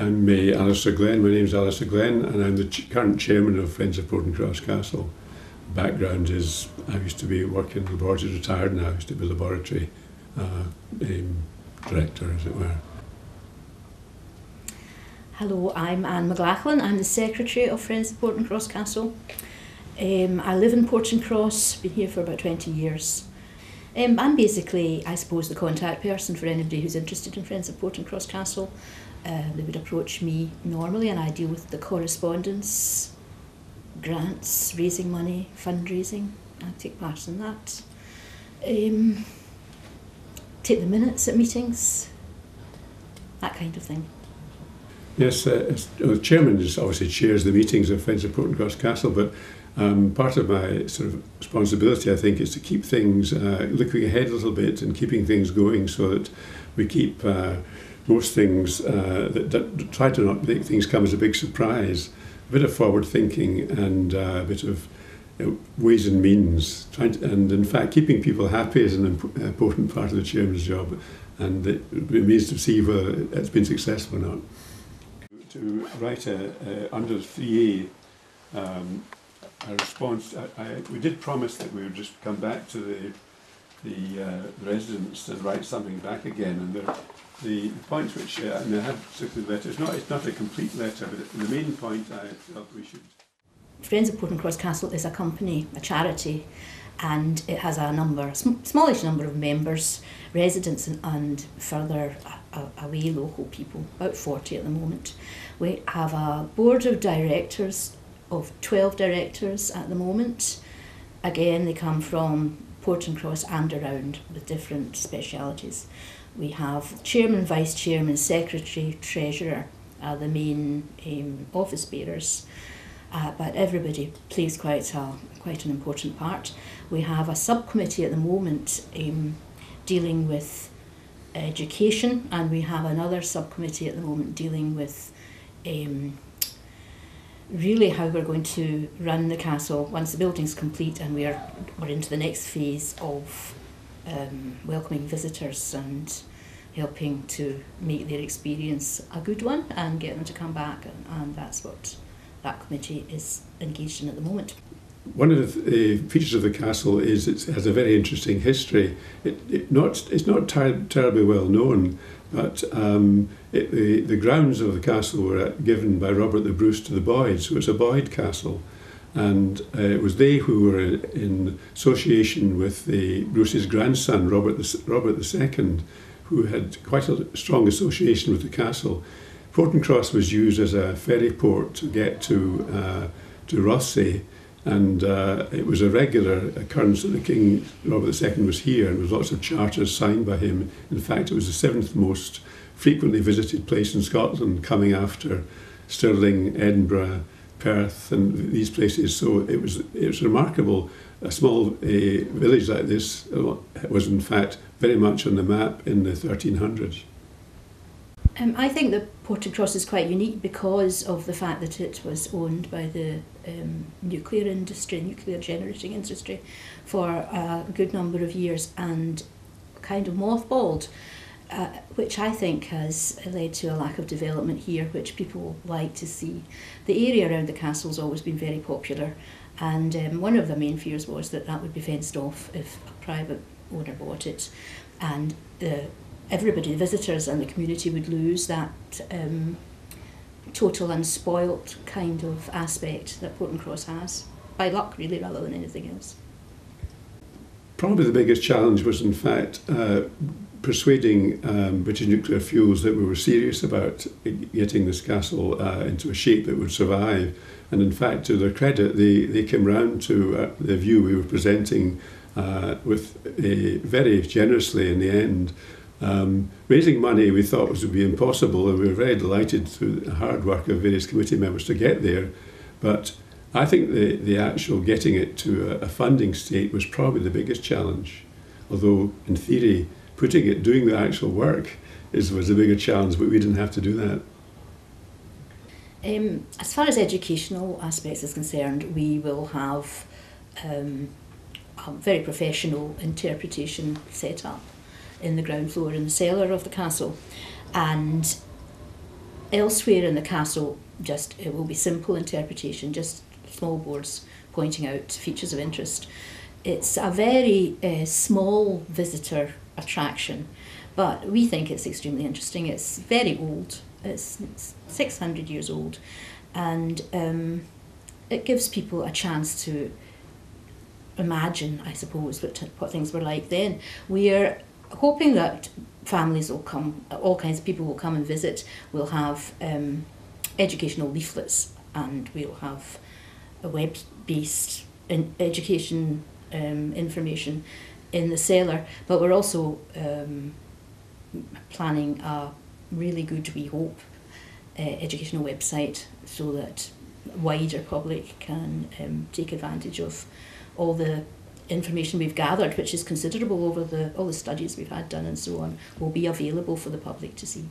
I'm Alistair Glenn. My name's Alistair Glenn, and I'm the current chairman of Friends of Portencross Castle. Background is I used to be working in laboratory, retired now. I used to be laboratory director, as it were. Hello, I'm Anne McLachlan. I'm the secretary of Friends of Portencross Castle. I live in Portencross, been here for about 20 years. I'm basically, I suppose, the contact person for anybody who's interested in Friends of Portencross Castle. They would approach me normally, and I deal with the correspondence, grants, raising money, fundraising. I take part in that. Take the minutes at meetings, that kind of thing. Yes, the chairman obviously chairs the meetings of Friends of Portencross Castle, but part of my sort of responsibility, I think, is to keep things looking ahead a little bit and keeping things going so that we keep most things that try to not make things come as a big surprise. A bit of forward thinking and a bit of ways and means, and in fact keeping people happy is an important part of the chairman's job, and it remains to see whether it's been successful or not. To write under 3A a response, we did promise that we would just come back to the residents and write something back again, and the points which I have particularly letter, it's not a complete letter, but the main point I felt we should. Friends of Portencross Castle is a company, a charity, and it has a number, smallish number of members, residents and further away local people, about 40 at the moment. We have a board of directors of 12 directors at the moment. Again, they come from Portencross and around with different specialities. We have chairman, vice chairman, secretary, treasurer are the main office bearers. But everybody plays quite an important part. We have a subcommittee at the moment dealing with education, and we have another subcommittee at the moment dealing with really how we're going to run the castle once the building's complete and we're into the next phase of welcoming visitors and helping to make their experience a good one and get them to come back, and that's what that committee is engaged in at the moment. One of the features of the castle is it has a very interesting history. It's not terribly well known, but the grounds of the castle were given by Robert the Bruce to the Boyds, so it's a Boyd castle. And it was they who were in association with the Bruce's grandson, Robert II, who had quite a strong association with the castle. Portencross was used as a ferry port to get to Rothesay, and it was a regular occurrence that the King Robert II was here, and there was lots of charters signed by him. In fact, it was the 7th most frequently visited place in Scotland, coming after Stirling, Edinburgh, Perth, and these places. So it was remarkable. A small village like this was in fact very much on the map in the 1300s. I think that Portencross is quite unique because of the fact that it was owned by the nuclear generating industry for a good number of years and kind of mothballed, which I think has led to a lack of development here, which people like to see. The area around the castle has always been very popular, and one of the main fears was that would be fenced off if a private owner bought it, and everybody, the visitors and the community, would lose that total unspoilt kind of aspect that Portencross has, by luck really, rather than anything else. Probably the biggest challenge was in fact persuading British Nuclear Fuels that we were serious about getting this castle into a shape that would survive, and in fact, to their credit, they came round to the view we were presenting very generously in the end. Raising money we thought would be impossible, and we were very delighted through the hard work of various committee members to get there, but I think the actual getting it to a funding state was probably the biggest challenge, although in theory doing the actual work was a bigger challenge, but we didn't have to do that. As far as educational aspects is concerned, we will have a very professional interpretation set up in the ground floor in the cellar of the castle, and Elsewhere in the castle, it will be simple interpretation, just small boards pointing out features of interest. It's a very small visitor attraction, but we think it's extremely interesting. It's very old. It's 600 years old, and it gives people a chance to imagine, I suppose, what things were like then. We are hoping that families will come, all kinds of people will come and visit. We'll have educational leaflets, and we'll have a web-based education information in the cellar. But we're also planning a really good, we hope, educational website so that wider public can take advantage of all the information we've gathered, which is considerable over all the studies we've had done and so on, will be available for the public to see.